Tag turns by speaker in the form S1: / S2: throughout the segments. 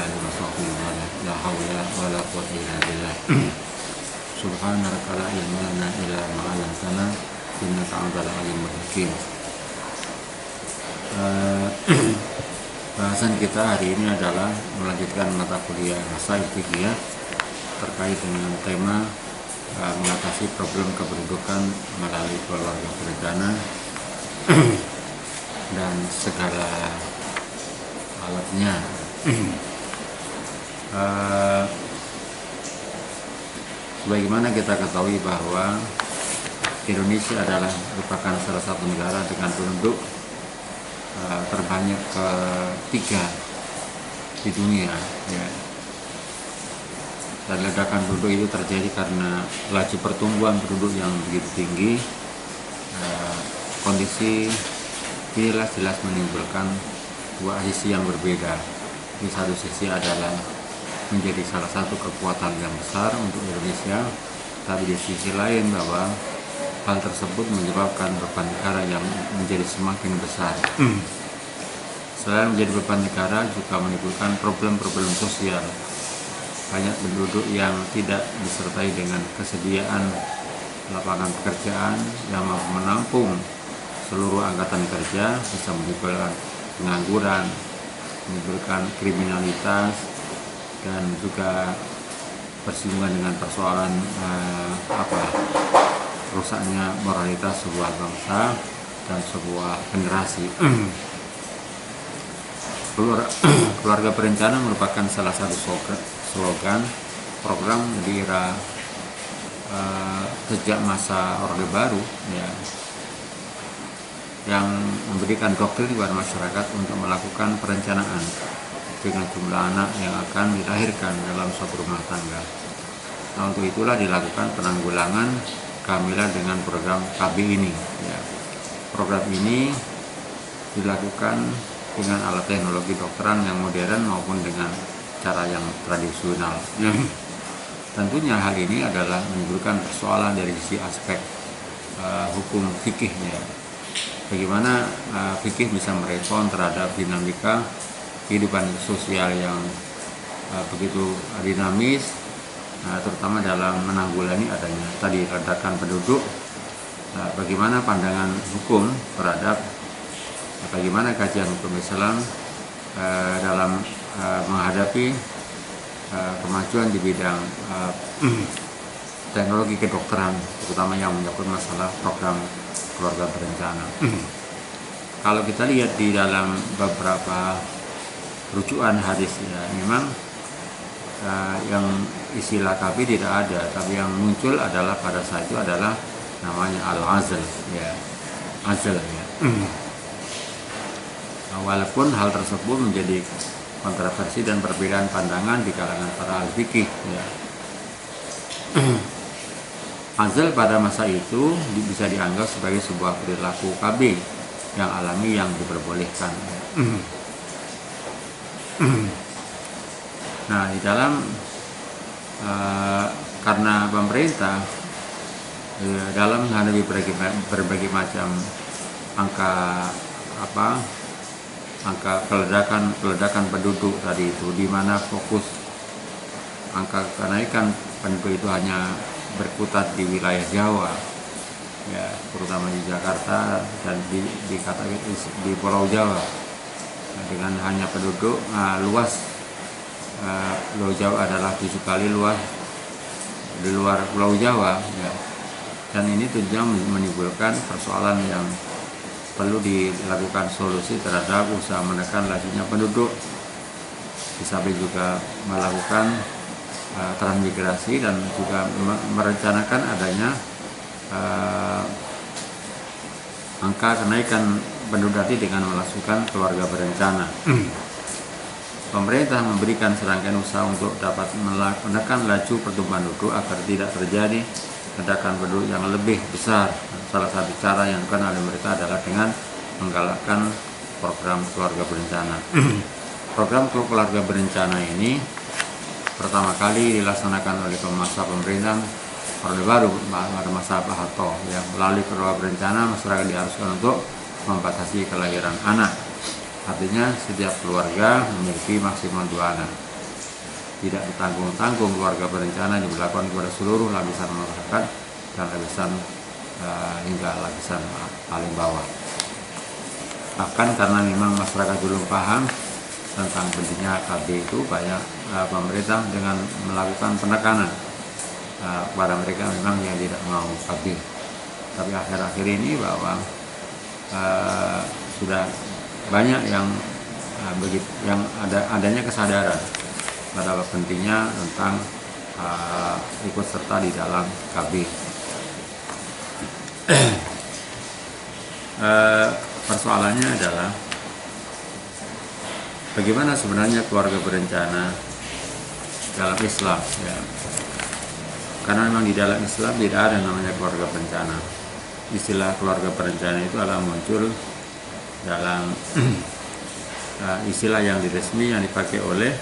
S1: alihi wa sahbihi wa la haula wa la quwwata illa billah. Subhanaka la ilma lana illa ma 'allamtana innaka antal alimul hakim. Bahasan kita hari ini adalah melanjutkan mata kuliah Masail Fiqhiyah terkait dengan tema mengatasi problem kependudukan melalui keluarga berencana dan segala alatnya. Sebagaimana kita ketahui bahwa Indonesia adalah merupakan salah satu negara dengan penduduk terbanyak ketiga di dunia, ya. Dan ledakan penduduk itu terjadi karena laju pertumbuhan penduduk yang begitu tinggi. Kondisi inilah jelas menimbulkan dua sisi yang berbeda. Di satu sisi adalah menjadi salah satu kekuatan yang besar untuk Indonesia, tapi di sisi lain bahwa hal tersebut menyebabkan beban negara yang menjadi semakin besar. Selain menjadi beban negara, juga menimbulkan problem-problem sosial. Banyak penduduk yang tidak disertai dengan kesediaan lapangan pekerjaan yang mampu menampung seluruh angkatan kerja, bisa menimbulkan pengangguran, menimbulkan kriminalitas, dan juga bersinggungan dengan persoalan rusaknya moralitas sebuah bangsa dan sebuah generasi. Keluarga berencana merupakan salah satu slogan program di era sejak masa Orde Baru, ya, yang memberikan doktrin kepada masyarakat untuk melakukan perencanaan dengan jumlah anak yang akan dilahirkan dalam suatu rumah tangga. Nah, untuk itulah dilakukan penanggulangan kehamilan dengan program KB ini, ya. Program ini dilakukan dengan alat teknologi dokteran yang modern maupun dengan cara yang tradisional. Tentunya hal ini adalah menimbulkan persoalan dari sisi aspek hukum fikihnya. Bagaimana fikih bisa merespon terhadap dinamika kehidupan sosial yang begitu dinamis, terutama dalam menanggulangi adanya tadi ledakan penduduk. Bagaimana pandangan hukum terhadap bagaimana kajian hukum Islam dalam menghadapi kemajuan di bidang teknologi kedokteran, terutama yang menyangkut masalah program keluarga berencana. Kalau kita lihat di dalam beberapa rujukan hadis, ya, memang yang istilah KB tidak ada, tapi yang muncul adalah pada saat itu adalah namanya al-azl, ya, azl, ya. Walaupun hal tersebut menjadi kontroversi dan perbedaan pandangan di kalangan para ahli fikih, ya. Azl pada masa itu bisa dianggap sebagai sebuah perilaku KB yang alami yang diperbolehkan. Nah, di dalam karena pemerintah dalam menghadapi berbagai macam angka keledakan penduduk tadi itu, di mana fokus angka kenaikan penduduk itu hanya berkutat di wilayah Jawa, ya, terutama di Jakarta dan di Pulau Jawa, dengan hanya penduduk luas Pulau Jawa adalah 7 kali luas di luar Pulau Jawa, ya. Dan ini tentunya menimbulkan persoalan yang perlu dilakukan solusi terhadap usaha menekan lajunya penduduk. Disamping juga melakukan transmigrasi dan juga merencanakan adanya angka kenaikan penduduk tadi dengan melakukan keluarga berencana. Pemerintah memberikan serangkaian usaha untuk dapat menekan laju pertumbuhan penduduk agar tidak terjadi ledakan penduduk yang lebih besar. Salah satu cara yang dilakukan oleh mereka adalah dengan menggalakkan program keluarga berencana. Program keluarga berencana ini pertama kali dilaksanakan oleh masa pemerintahan Orde Baru pada masa Pak Harto, yang melalui keluarga berencana masyarakat diharuskan untuk membatasi kelahiran anak. Artinya setiap keluarga memiliki maksimal 2 anak. tidak ditanggung-tanggung keluarga berencana diberlakukan kepada seluruh lapisan masyarakat dan lapisan hingga lapisan paling bawah. Bahkan karena memang masyarakat belum paham tentang pentingnya KB itu, banyak pemerintah dengan melakukan penekanan kepada mereka memang yang tidak mau KB. Tapi akhir-akhir ini bahwa sudah banyak yang adanya kesadaran betapa pentingnya tentang ikut serta di dalam KB. Persoalannya adalah bagaimana sebenarnya keluarga berencana dalam Islam, ya. Karena memang di dalam Islam tidak ada namanya keluarga berencana. Istilah keluarga berencana itu adalah muncul dalam istilah yang diresmi yang dipakai oleh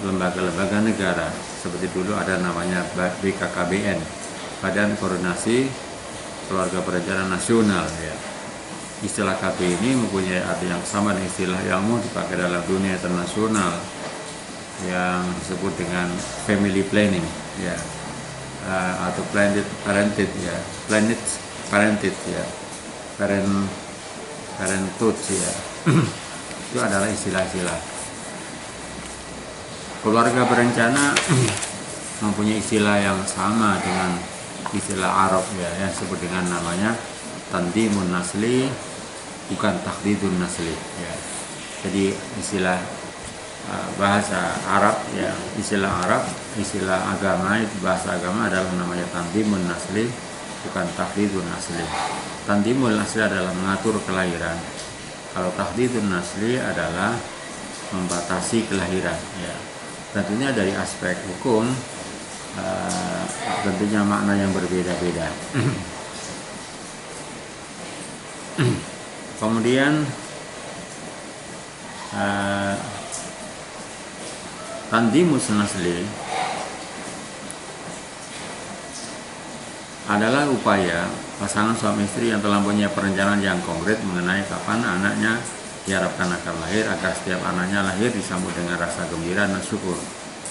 S1: lembaga-lembaga negara. Seperti dulu ada namanya BKKBN, Badan Koordinasi Keluarga Berencana Nasional, ya. Istilah KB ini mempunyai arti yang sama dengan istilah yang mau dipakai dalam dunia internasional yang disebut dengan family planning, ya, atau planet parented, ya, parenthood, ya. Itu adalah istilah-istilah. Keluarga berencana mempunyai istilah yang sama dengan istilah Arab, ya, yang disebut dengan namanya tandimun nasli, bukan takdidun nasli, ya. Jadi istilah bahasa Arab, ya, istilah Arab, istilah agama itu, bahasa agama adalah namanya tandimun nasli, bukan takdidun nasli. Tandimun nasli adalah mengatur kelahiran. Kalau takdidun nasli adalah membatasi kelahiran, ya. Tentunya dari aspek hukum tentunya makna yang berbeda-beda. Kemudian tandimus nasli adalah upaya pasangan suami istri yang telah mempunyai perencanaan yang konkret mengenai kapan anaknya diharapkan akan lahir, agar setiap anaknya lahir disambut dengan rasa gembira dan syukur.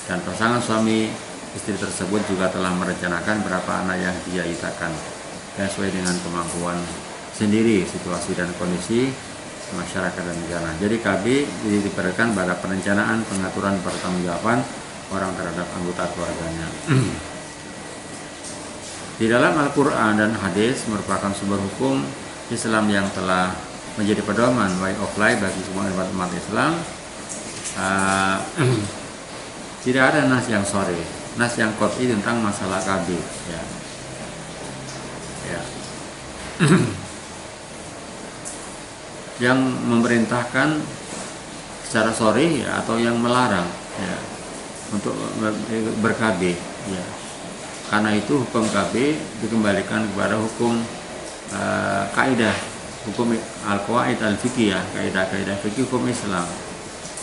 S1: Dan pasangan suami istri tersebut juga telah merencanakan berapa anak yang dia itakan sesuai dengan kemampuan sendiri, situasi dan kondisi masyarakat dan negara. Jadi KB diberikan pada perencanaan, pengaturan, pertanggungjawaban orang terhadap anggota keluarganya. Di dalam Al-Quran dan hadis merupakan sumber hukum Islam yang telah menjadi pedoman way of life bagi semua umat Islam. Tidak ada nas yang sharih, nas yang qat'i tentang masalah KB, ya. Ya. Yang memerintahkan secara sharih, ya, atau yang melarang, ya, untuk ber-KB, ya. Karena itu hukum KB dikembalikan kepada hukum kaidah, hukum al-qawaid al-fiqhiyah, kaidah-kaidah fikih hukum Islam.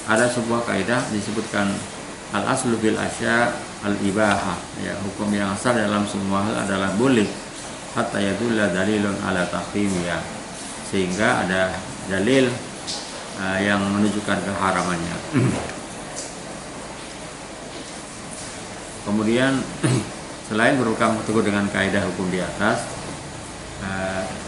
S1: Ada sebuah kaidah disebutkan al-aslu bil asya al-ibahah, ya, hukum yang asal dalam semua hal adalah boleh, hatta yadulla dalilun ala tahrimiyah, sehingga ada dalil yang menunjukkan keharamannya. Kemudian selain berpegang teguh dengan kaidah hukum di atas,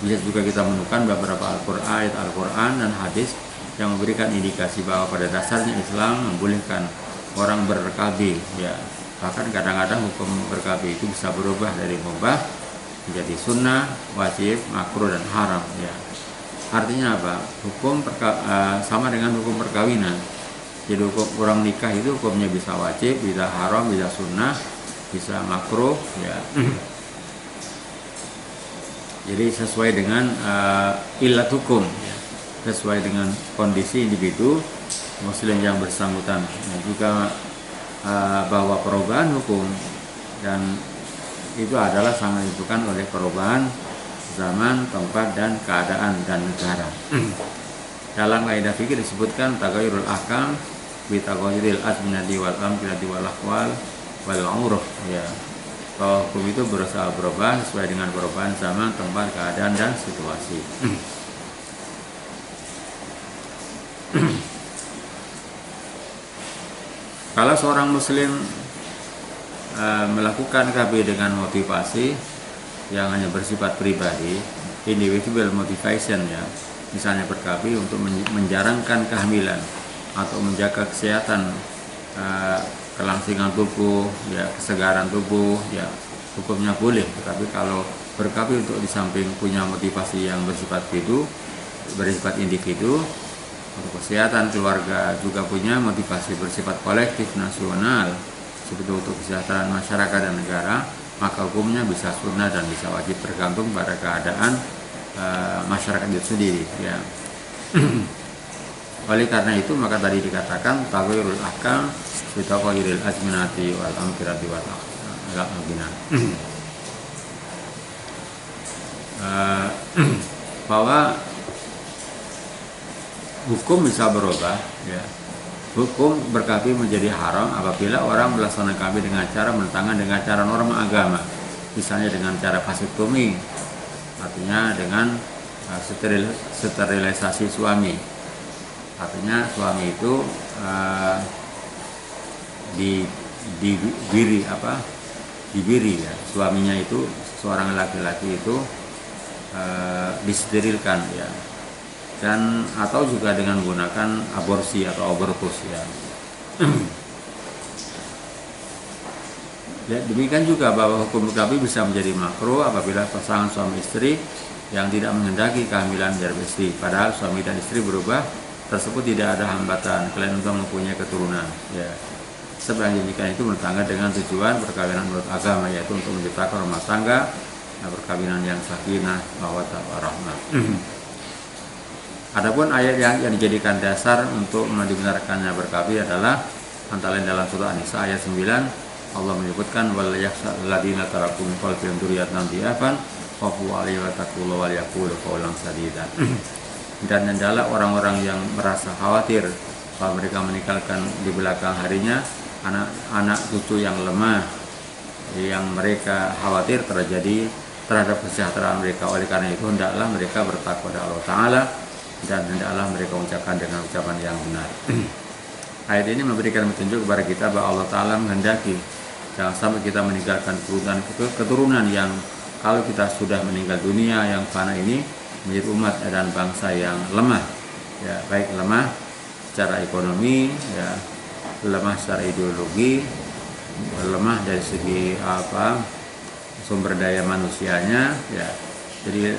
S1: bisa juga kita menemukan beberapa ayat Al-Quran dan hadis yang memberikan indikasi bahwa pada dasarnya Islam membolehkan orang ber-KB, ya. Bahkan kadang-kadang hukum ber-KB itu bisa berubah dari mubah menjadi sunnah, wajib, makruh, dan haram, ya. Artinya apa? Hukum sama dengan hukum perkawinan. Jadi hukum orang nikah itu hukumnya bisa wajib, bisa haram, bisa sunnah, bisa makruh, ya. Jadi sesuai dengan ilat hukum, ya. Sesuai dengan kondisi individu muslim yang bersangkutan. Nah, juga bahwa perubahan hukum dan itu adalah sangat ditentukan oleh perubahan zaman, tempat, dan keadaan dan negara. Dalam kaidah fikih disebutkan tagayurul ahkam bi tagayuril azminati wal amkinati wal ahwal wal uruf, ya. Bahwa hukum itu berusaha berubah sesuai dengan perubahan zaman, tempat, keadaan, dan situasi. Kalau seorang muslim melakukan KB dengan motivasi yang hanya bersifat pribadi, individual motivation ya, misalnya ber-KB untuk menjarangkan kehamilan atau menjaga kesehatan, kelangsingan tubuh, ya, kesegaran tubuh, ya, hukumnya boleh. Tetapi kalau ber-KB untuk di samping punya motivasi yang bersifat individu, untuk kesehatan keluarga juga punya motivasi bersifat kolektif nasional, seperti untuk kesejahteraan masyarakat dan negara, maka hukumnya bisa sunnah dan bisa wajib, tergantung pada keadaan masyarakat itu sendiri ya. Oleh karena itu maka tadi dikatakan taghayyurul ahkam bi taghayyuril azminati wal amkirati wal aqdina. Bahwa hukum bisa berubah ya. Hukum ber-KB menjadi haram apabila orang melaksanakan KB dengan cara bertentangan dengan cara norma agama, misalnya dengan cara vasektomi, artinya dengan sterilisasi suami, artinya suami itu dibiri ya, suaminya itu seorang laki-laki itu disterilkan ya, dan atau juga dengan menggunakan aborsi atau abortus ya. Ya, demikian juga bahwa hukum KB bisa menjadi makruh apabila pasangan suami istri yang tidak menghendaki kehamilan dari istri, padahal suami dan istri berubah tersebut tidak ada hambatan kalian untuk mempunyai keturunan ya. Sebab yang dijadikan itu bertangga dengan tujuan perkawinan menurut agama, yaitu untuk menciptakan rumah tangga, perkawinan yang sakinah mawaddah warahmah. Adapun ayat yang dijadikan dasar untuk dibenarkannya ber-KB adalah antara lain dalam surah An-Nisa ayat 9, Allah menyebutkan wal yakhshal ladzina taraku min qalbihim dzurriyyatan dhi'afan khafu 'alaihim wa taqullaha wa yaqulu qawlan sadida. Dan adalah orang-orang yang merasa khawatir bahwa mereka meninggalkan di belakang harinya anak cucu yang lemah, yang mereka khawatir terjadi terhadap kesejahteraan mereka. Oleh karena itu hendaklah mereka bertakwa kepada Allah Ta'ala dan hendaklah mereka ucapkan dengan ucapan yang benar. Ayat ini memberikan petunjuk kepada kita bahwa Allah Ta'ala menghendaki jangan sampai kita meninggalkan keturunan yang kalau kita sudah meninggal dunia yang fana ini menjadi umat dan bangsa yang lemah ya, baik lemah secara ekonomi ya, lemah secara ideologi, lemah dari segi sumber daya manusianya ya. Jadi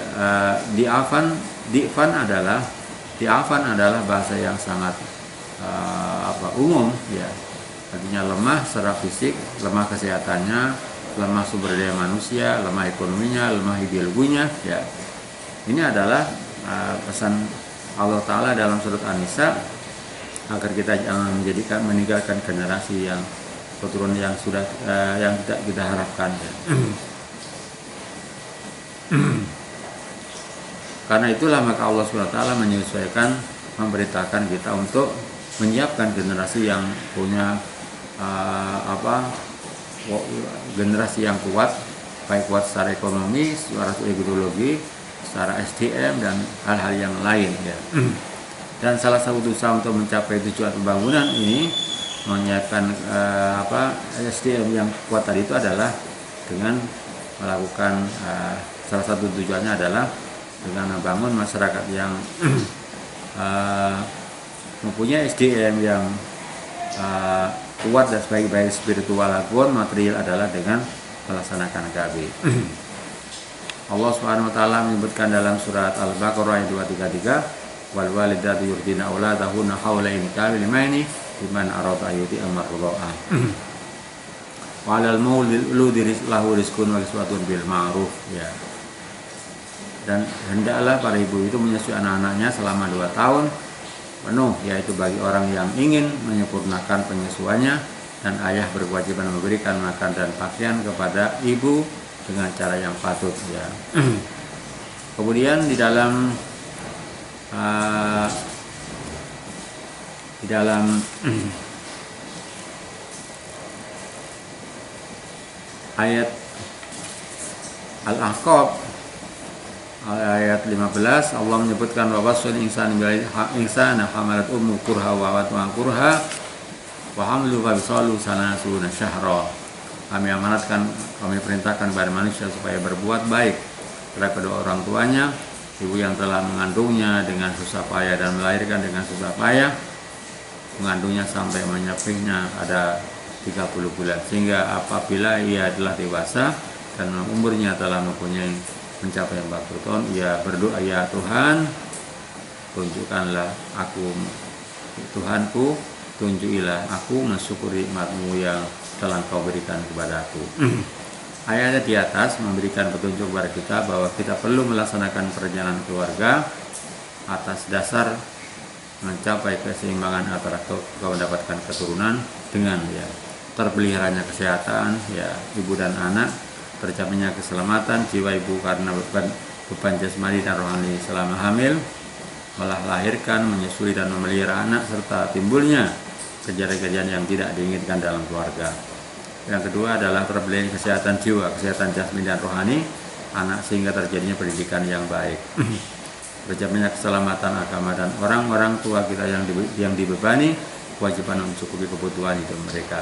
S1: di'afan adalah bahasa yang sangat umum ya, artinya lemah secara fisik, lemah kesehatannya, lemah sumber daya manusia, lemah ekonominya, lemah ideologinya ya. Ini adalah pesan Allah Ta'ala dalam surat An-Nisa agar kita jangan meninggalkan generasi yang keturunan yang sudah yang tidak kita harapkan ya. Karena itulah maka Allah SWT menyesuaikan, memberitakan kita untuk menyiapkan generasi yang punya generasi yang kuat, baik kuat secara ekonomi, secara ideologi, secara SDM dan hal-hal yang lain ya. Dan salah satu usaha untuk mencapai tujuan pembangunan ini menyiapkan SDM yang kuat tadi itu adalah dengan melakukan salah satu tujuannya adalah dengan membangun masyarakat yang mempunyai SDM yang kuat dan baik spiritual maupun material adalah dengan melaksanakan KB. Allah Subhanahu wa taala menyebutkan dalam surat Al-Baqarah ayat 233, wal walidatu yurdina auladahunna haulaini kamilaini liman arada ayuti amardha'a. Wa 'alal mauludi lahu rizqun wa kiswatun bil ma'ruf ya. Dan hendaklah para ibu itu menyusui anak-anaknya selama 2 tahun penuh, yaitu bagi orang yang ingin menyempurnakan penyusuannya, dan ayah berkewajiban memberikan makan dan pakaian kepada ibu dengan cara yang patut ya. Kemudian di dalam ayat Al-Ahqaf ayat 15 Allah menyebutkan wa wasul insana bil insana hamalat ummu kurha wa watwa kurha wa hamlu wa bisalu sanasuna syahra. Kami amanatkan, kami perintahkan kepada manusia supaya berbuat baik terhadap kedua orang tuanya, ibu yang telah mengandungnya dengan susah payah dan melahirkan dengan susah payah, mengandungnya sampai menyapihnya ada 30 bulan, sehingga apabila ia telah dewasa dan umurnya telah mempunyai mencapai 40 tahun, ia berdoa, ya Tuhan, tunjukkanlah aku, Tuhanku, tunjukilah aku mensyukuri nikmat-Mu yang telah Kau berikan kepadaku. Ayat di atas memberikan petunjuk kepada kita bahwa kita perlu melaksanakan perjalanan keluarga atas dasar mencapai keseimbangan antara kau mendapatkan keturunan dengan terpeliharanya kesehatan ibu dan anak, tercapainya keselamatan jiwa ibu karena beban jasmani dan rohani selama hamil, melahirkan, menyusui dan memelihara anak, serta timbulnya kejadian-kejadian yang tidak diinginkan dalam keluarga. Yang kedua adalah terpelihara kesehatan jiwa, kesehatan jasmani dan rohani anak, sehingga terjadinya pendidikan yang baik. Tercapainya keselamatan agama dan orang-orang tua kita yang dibebani kewajiban mencukupi kebutuhan hidup mereka.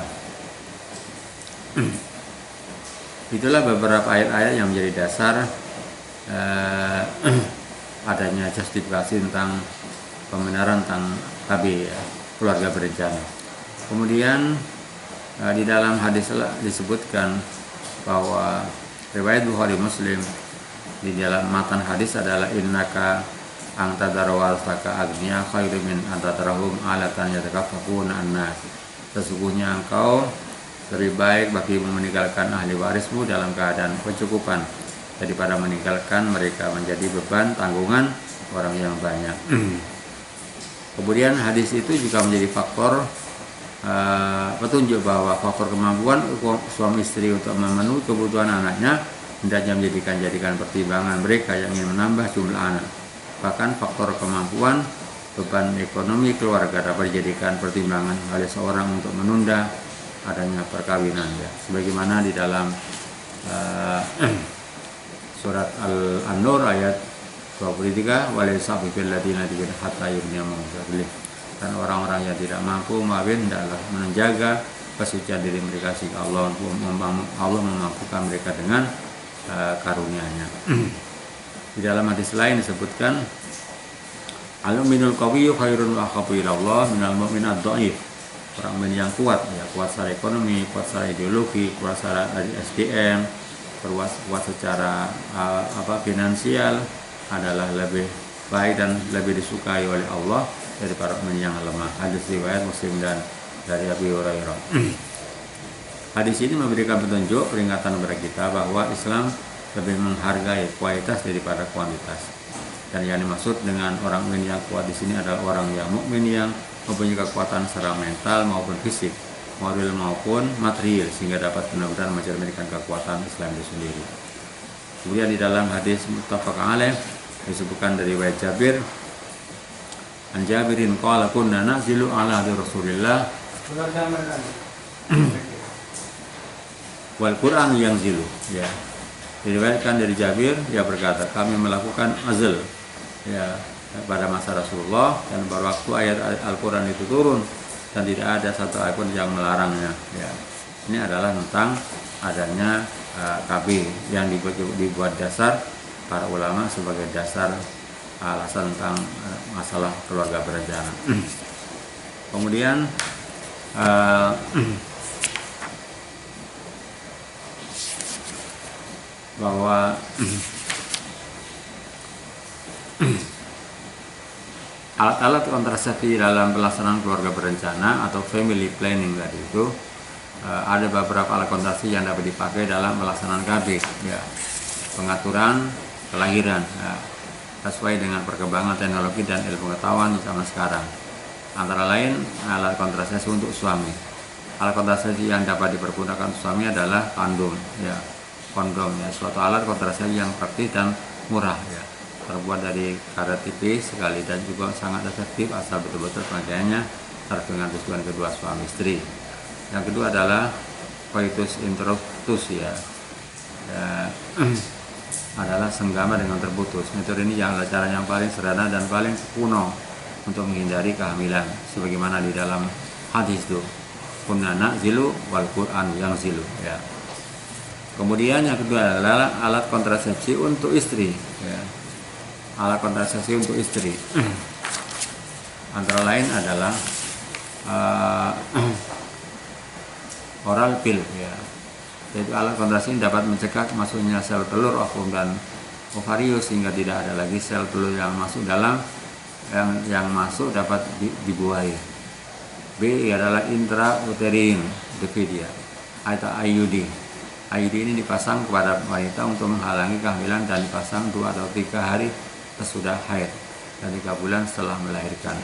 S1: Itulah beberapa ayat-ayat yang menjadi dasar adanya justifikasi tentang pembenaran tentang KB, keluarga berencana. Kemudian di dalam hadis disebutkan bahwa riwayat Bukhari Muslim, di dalam matan hadis adalah innaka angtadarawal saka agniya khairu min antadarahum alatan yatakaffafuna annas. Sesungguhnya engkau lebih baik bagimu meninggalkan ahli warismu dalam keadaan kecukupan daripada meninggalkan mereka menjadi beban tanggungan orang yang banyak. Kemudian hadis itu juga menjadi faktor petunjuk bahwa faktor kemampuan suami istri untuk memenuhi kebutuhan anaknya hendaknya jadikan pertimbangan mereka yang ingin menambah jumlah anak. Bahkan faktor kemampuan beban ekonomi keluarga dapat dijadikan pertimbangan oleh seorang untuk menunda adanya perkawinan, sebagaimana di dalam surat An-Nur ayat 23, walaysa bil ladina hatta yughniyahum min. Dan orang-orang yang tidak mampu mawin hendaklah menjaga kesucian diri mereka sehingga Allah memampukan mereka dengan karunia-Nya. Di dalam hadis lain disebutkan al-mu'minul qawiyyu khairun wa ahabbu ila Allah minal mu'min ad-dha'if. Orang mukmin yang kuat, kuat secara ekonomi, kuat secara ideologi, kuat secara SDM, kuat secara finansial adalah lebih baik dan lebih disukai oleh Allah dari para mukmin yang lemah. Hadis riwayat Muslim dan dari Abu Hurairah. Hadis ini memberikan petunjuk peringatan kepada kita bahwa Islam lebih menghargai kualitas daripada kuantitas. Dan yang dimaksud dengan orang mukmin yang kuat di sini adalah orang yang mukmin yang mempunyai kekuatan secara mental maupun fisik, moral maupun material, sehingga dapat benar-benar mencerminkan kekuatan Islam itu sendiri. Kemudian di dalam hadis muttafaq alaih disebutkan dari riwayat Jabir, an Jabirin qala kunna nazilu ala Rasulillah wal Quran yanzilu. Diriwayatkan dari Jabir, dia berkata, kami melakukan azl pada masa Rasulullah, dan pada waktu ayat Al-Quran itu turun dan tidak ada satu ayat pun yang melarangnya. Ini adalah tentang adanya KB yang dibuat dasar para ulama sebagai dasar alasan tentang masalah keluarga berencana. Kemudian bahwa alat-alat kontrasepsi dalam pelaksanaan keluarga berencana atau family planning tadi itu ada beberapa alat kontrasepsi yang dapat dipakai dalam pelaksanaan KB, pengaturan kelahiran sesuai dengan perkembangan teknologi dan ilmu pengetahuan zaman sekarang. Antara lain alat kontrasepsi untuk suami. Alat kontrasepsi yang dapat dipergunakan untuk suami adalah kondom, suatu alat kontrasepsi yang praktis dan murah, terbuat dari karet tipis sekali dan juga sangat efektif asal betul-betul pemakaiannya harus dengan tujuan kedua suami istri. Yang kedua adalah coitus interruptus, adalah senggama dengan terputus. Metode ini adalah cara yang paling sederhana dan paling kuno untuk menghindari kehamilan, sebagaimana di dalam hadis itu. kunna na'zilu wal Qur'an yang zilu ya. Kemudian yang kedua adalah alat kontrasepsi untuk istri ya. Alat kontrasepsi untuk istri antara lain adalah oral pill ya. Yaitu alat kontrasepsi dapat mencegah masuknya sel telur ovum dan ovarius sehingga tidak ada lagi sel telur yang masuk dalam yang masuk dapat dibuahi. B adalah intrauterine device atau IUD. IUD ini dipasang kepada wanita untuk menghalangi kehamilan dan dipasang 2 atau 3 hari sesudah haid dan 3 bulan setelah melahirkan.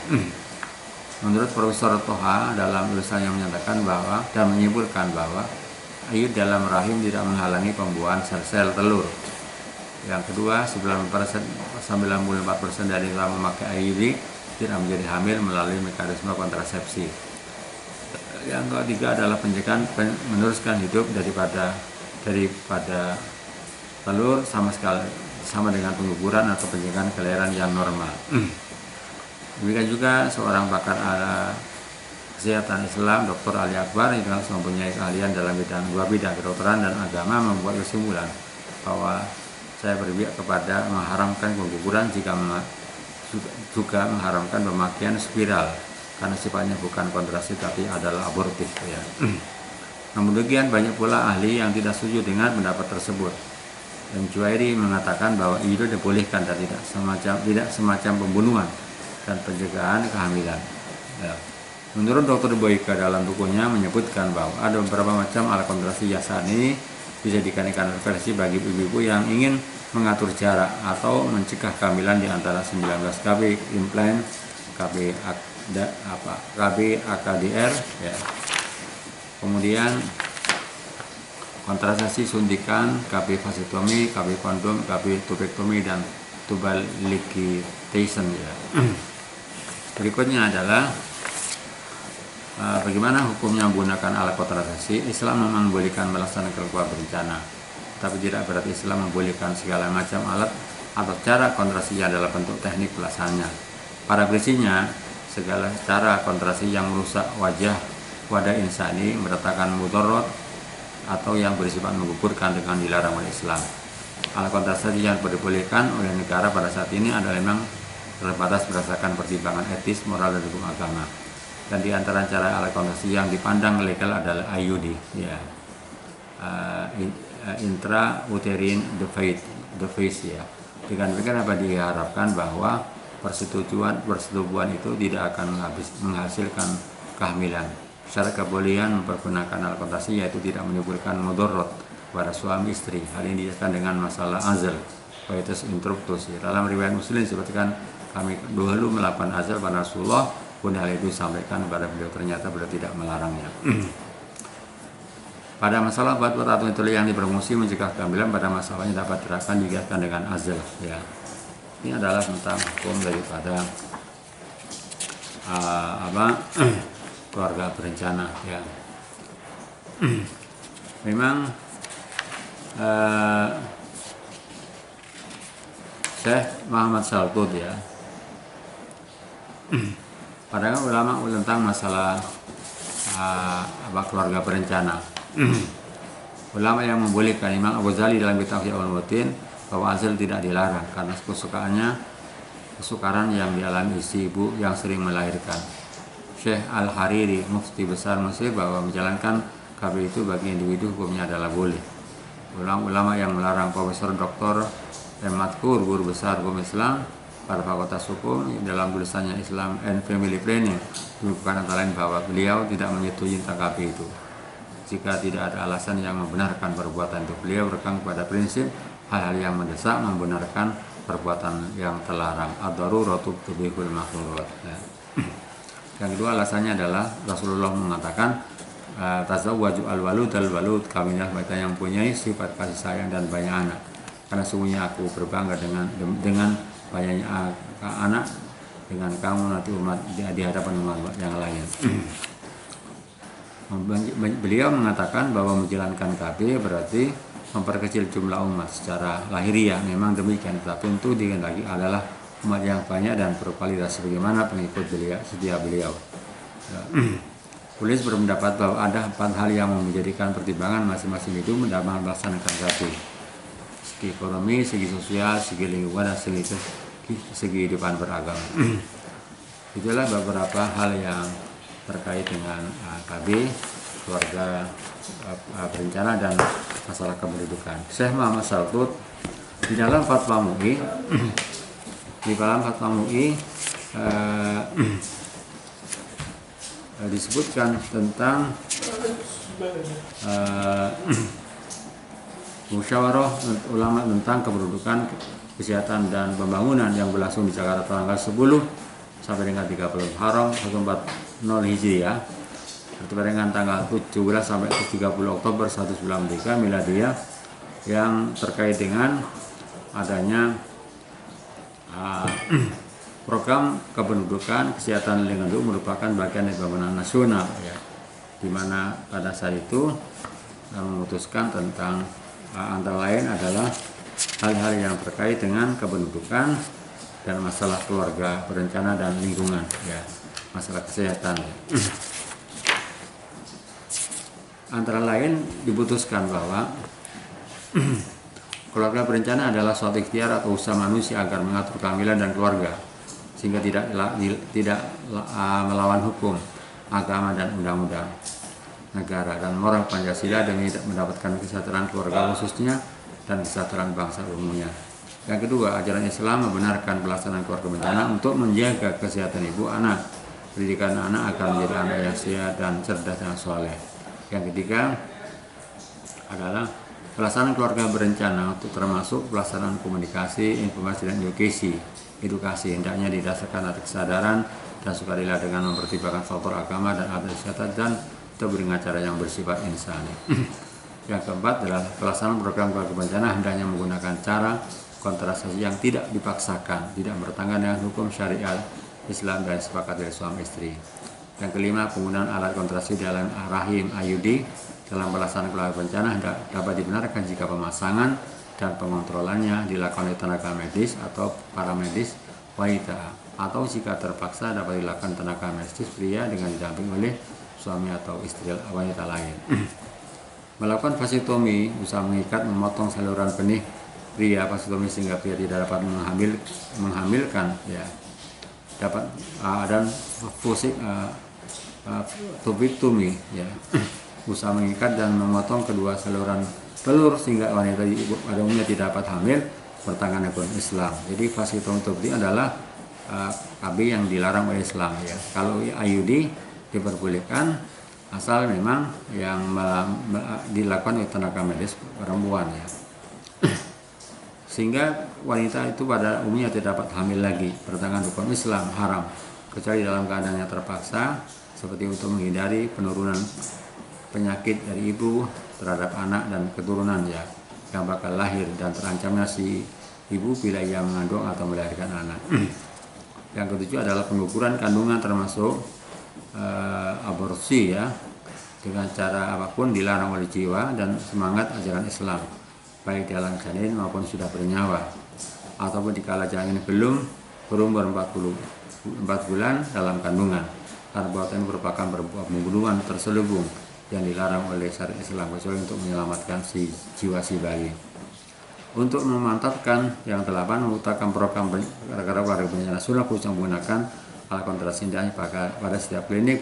S1: Menurut Profesor Toha dalam tulisannya menyatakan bahwa dan menyimpulkan bahwa IUD dalam rahim tidak menghalangi pembuahan sel-sel telur. Yang kedua, 94% dari yang memakai IUD tidak menjadi hamil melalui mekanisme kontrasepsi. Yang ketiga adalah pencegahan meneruskan hidup daripada telur sama dengan pengguguran atau pencegahan kelahiran yang normal. Demikian juga seorang pakar kesehatan Islam, Dr. Ali Akbar, yang mempunyai keahlian dalam dua bidang kedokteran dan agama, membuat kesimpulan bahwa saya berpihak kepada mengharamkan pengguguran jika juga mengharamkan pemakaian spiral karena sifatnya bukan kontrasepsi tapi adalah abortif ya. Namun demikian banyak pula ahli yang tidak setuju dengan pendapat tersebut. Dan Juwairi mengatakan bahwa itu dibolehkan dan tidak semacam pembunuhan dan pencegahan kehamilan. Ya. Menurut Dr. Boyka dalam bukunya menyebutkan bahwa ada beberapa macam alat kontrasepsi yang saat ini bisa dijadikan versi bagi ibu-ibu yang ingin mengatur jarak atau mencegah kehamilan di antara 19 KB implant, KB AKDR ya. Kemudian kontrasepsi suntikan, KB vasektomi, KB kondom, KB tubektomi dan tubal liquidation ya. Berikutnya adalah bagaimana hukumnya menggunakan alat kontrasepsi. Islam memang membolehkan melaksanakan keluar berencana, tapi tidak berarti Islam membolehkan segala macam alat atau cara kontrasepsi adalah bentuk teknik pelaksanaannya. Pada prinsipnya, segala cara kontrasepsi yang merusak wadah insani, mendatangkan mudarat atau yang bersifat menggugurkan dengan dilarang oleh Islam. Alat kontrasepsi yang diperbolehkan oleh negara pada saat ini adalah memang terbatas berdasarkan pertimbangan etis, moral dan hukum agama. Dan di antara cara alat kontrasepsi yang dipandang legal adalah IUD ya. Intrauterine device ya. Dengan demikian apa diharapkan bahwa persetubuhan itu tidak akan menghasilkan kehamilan. Syarat kebolehan mempergunakan alat kontrasepsi yaitu tidak menimbulkan mudarat pada suami istri. Hal ini dijelaskan dengan masalah azal, coitus interruptus. Dalam riwayat Muslim disebutkan kami dahulu melakukan azal pada Rasulullah, pun hal itu disampaikan kepada beliau, ternyata beliau tidak melarangnya. Pada masalah fatwa atau metode yang dipromosi mencegah kehamilan, pada masalahnya dapat diterapkan dijelaskan dengan azal ya. Ini adalah tentang hukum daripada keluarga berencana ya. Memang Syekh Muhammad Saltud ya, padahal ulama tentang masalah keluarga berencana. Ulama yang membolehkan, Imam Abu Ghazali dalam kitab Ihya Ulumuddin, bahwa azal tidak dilarang karena kesukaran yang dialami istri ibu yang sering melahirkan. Syekh Al-Hariri, mufti besar Mesir, bahwa menjalankan KB itu bagi individu hukumnya adalah boleh. Ulama yang melarang Profesor Dr. M. Madkur, guru besar hukum Islam pada Fakultas Hukum, dalam tulisannya Islam and Family Planning menyebutkan antara lain bahwa beliau tidak menyetujui tentang KB itu. Jika tidak ada alasan yang membenarkan perbuatan itu, beliau berpegang pada prinsip hal-hal yang mendesak membenarkan perbuatan yang terlarang. Ad-daruratu tubihul mahdurat. Yang kedua alasannya adalah Rasulullah mengatakan tazawwaju al-walud al-walud, kawinlah mereka yang mempunyai sifat kasih sayang dan banyak anak, karena sungguhnya aku berbangga dengan banyaknya anak dengan kamu nanti umat di hadapan umat yang lain. Beliau mengatakan bahwa menjalankan KB berarti memperkecil jumlah umat secara lahiriah, memang demikian, tetapi untuk lagi adalah umat yang banyak dan berkualitas sebagaimana pengikut beliau setia beliau. Penulis berpendapat bahwa ada 4 hal yang menjadikan pertimbangan masing-masing itu dalam melaksanakan satu: segi ekonomi, segi sosial, segi lingkungan, dan segi kehidupan beragama. Itulah beberapa hal yang terkait dengan KB, keluarga berencana, dan masalah kependudukan. Syekh Muhammad Saltut di dalam Fatwa MUI disebutkan tentang musyawarah ulama tentang kependudukan, kesehatan, dan pembangunan yang berlangsung di Jakarta tanggal 10 sampai dengan 30 Muharram 1440 Hijriah, bertepatan dengan tanggal 17 sampai 30 Oktober 1993 Miladiyah, yang terkait dengan adanya program kependudukan, kesehatan, lingkungan hidup merupakan bagian dari pembangunan nasional, ya, di mana pada saat itu memutuskan tentang antara lain adalah hal-hal yang terkait dengan kependudukan dan masalah keluarga berencana dan lingkungan, ya, masalah kesehatan. Antara lain diputuskan bahwa keluarga berencana adalah suatu ikhtiar atau usaha manusia agar mengatur kehamilan dan keluarga sehingga tidak melawan hukum, agama, dan undang-undang negara dan moral Pancasila demi mendapatkan kesejahteraan keluarga khususnya dan kesejahteraan bangsa umumnya. Yang kedua, ajaran Islam membenarkan pelaksanaan keluarga berencana untuk menjaga kesehatan ibu anak, pendidikan anak agar menjadi anak yang sehat dan cerdas dan soleh. Yang ketiga adalah pelaksanaan keluarga berencana untuk termasuk pelaksanaan komunikasi, informasi, dan edukasi hendaknya didasarkan atas kesadaran dan sukarela dengan mempertimbangkan faktor agama dan adat istiadat dan dengan cara yang bersifat insani. Yang keempat adalah pelaksanaan program keluarga berencana hendaknya menggunakan cara kontrasepsi yang tidak dipaksakan, tidak bertentangan dengan hukum syariat Islam dan sepakat dari suami istri. Yang kelima, penggunaan alat kontrasepsi dalam rahim IUD dalam pelaksanaan keluarga berencana dapat dibenarkan jika pemasangan dan pengontrolannya dilakukan oleh tenaga medis atau paramedis wanita, atau jika terpaksa dapat dilakukan tenaga medis pria dengan didampingi oleh suami atau istri wanita lain. Melakukan vasektomi, usaha mengikat, memotong saluran benih pria, vasektomi sehingga pria tidak dapat menghamilkan, ya, dapat dan vasectomy, ya, usaha mengikat dan memotong kedua saluran telur sehingga wanita pada umumnya tidak dapat hamil bertentangan dengan Islam. Jadi vasektomi adalah KB yang dilarang oleh Islam, ya. Kalau IUD diperbolehkan asal memang yang dilakukan oleh tenaga medis perempuan, ya. Sehingga wanita itu pada umumnya tidak dapat hamil lagi bertentangan hukum Islam, haram, kecuali dalam keadaan yang terpaksa seperti untuk menghindari penurunan penyakit dari ibu terhadap anak dan keturunan, ya, yang bakal lahir dan terancamnya si ibu bila ia mengandung atau melahirkan anak. Yang ketujuh adalah pengukuran kandungan termasuk aborsi, ya, dengan cara apapun dilarang oleh jiwa dan semangat ajaran Islam, baik dalam janin maupun sudah bernyawa, ataupun dikala janin belum berumur 4 bulan dalam kandungan. Perbuatan merupakan pembunuhan terselubung yang dilarang oleh syariat Islam kecuali untuk menyelamatkan si jiwa si bayi. Untuk memantapkan yang 8, mengutamakan program keluarga berencana nasional khusus menggunakan alat kontrasepsi pada setiap klinik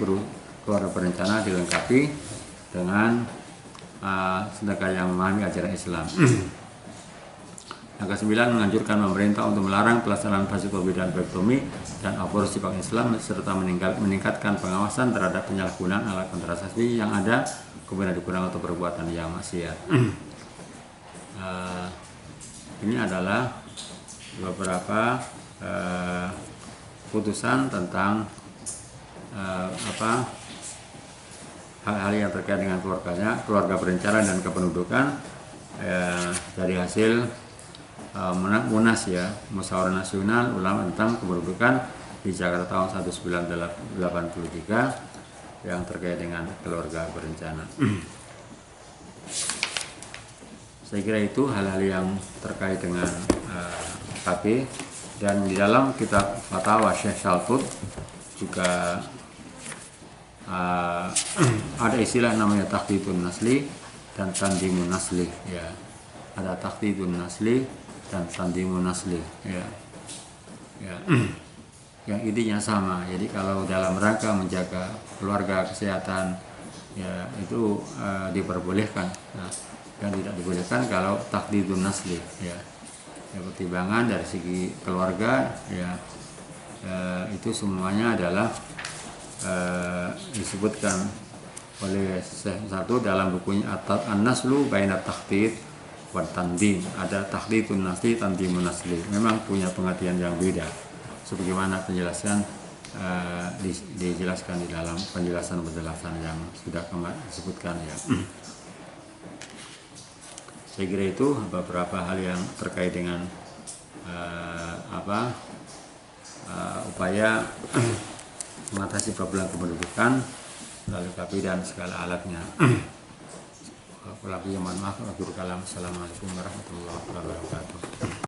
S1: keluarga berencana dilengkapi dengan sedekah yang memahami ajaran Islam. Yang ke-9, menganjurkan pemerintah untuk melarang pelaksanaan vasektomi dan vasektomi dan aborsi pakai Islam serta meningkatkan pengawasan terhadap penyalahgunaan alat kontrasepsi yang ada kemudian digunakan untuk perbuatan yang maksiat. Ini adalah beberapa putusan tentang hal-hal yang terkait dengan keluarga berencana dan kependudukan dari hasil Munas, ya, Musyawarah Nasional Ulama tentang Kependudukan di Jakarta tahun 1983 yang terkait dengan keluarga berencana. Saya kira itu hal-hal yang terkait dengan KB, dan di dalam kitab Fatwa Syekh Saltut juga ada istilah namanya takhdidun nasli dan tandimun nasli, ya. Ada takhdidun nasli dan tandimun nasli, ya. Ya. Yang intinya sama. Jadi kalau dalam rangka menjaga keluarga, kesehatan, ya itu diperbolehkan. Nah, yang tidak dibolehkan kalau takdidun nasli, ya. Ya, pertimbangan dari segi keluarga, ya, itu semuanya adalah disebutkan oleh satu dalam bukunya An-Naslu Baina Takhdid wa Tandim. Ada takdidun nasli, tandimun nasli. Memang punya pengertian yang beda. Sebagaimana penjelasan dijelaskan di dalam penjelasan yang sudah kemarin disebutkan, ya. Saya kira itu beberapa hal yang terkait dengan upaya mengatasi problem kependudukan melalui KPI dan segala alatnya. Mohon maaf. Assalamualaikum warahmatullahi wabarakatuh.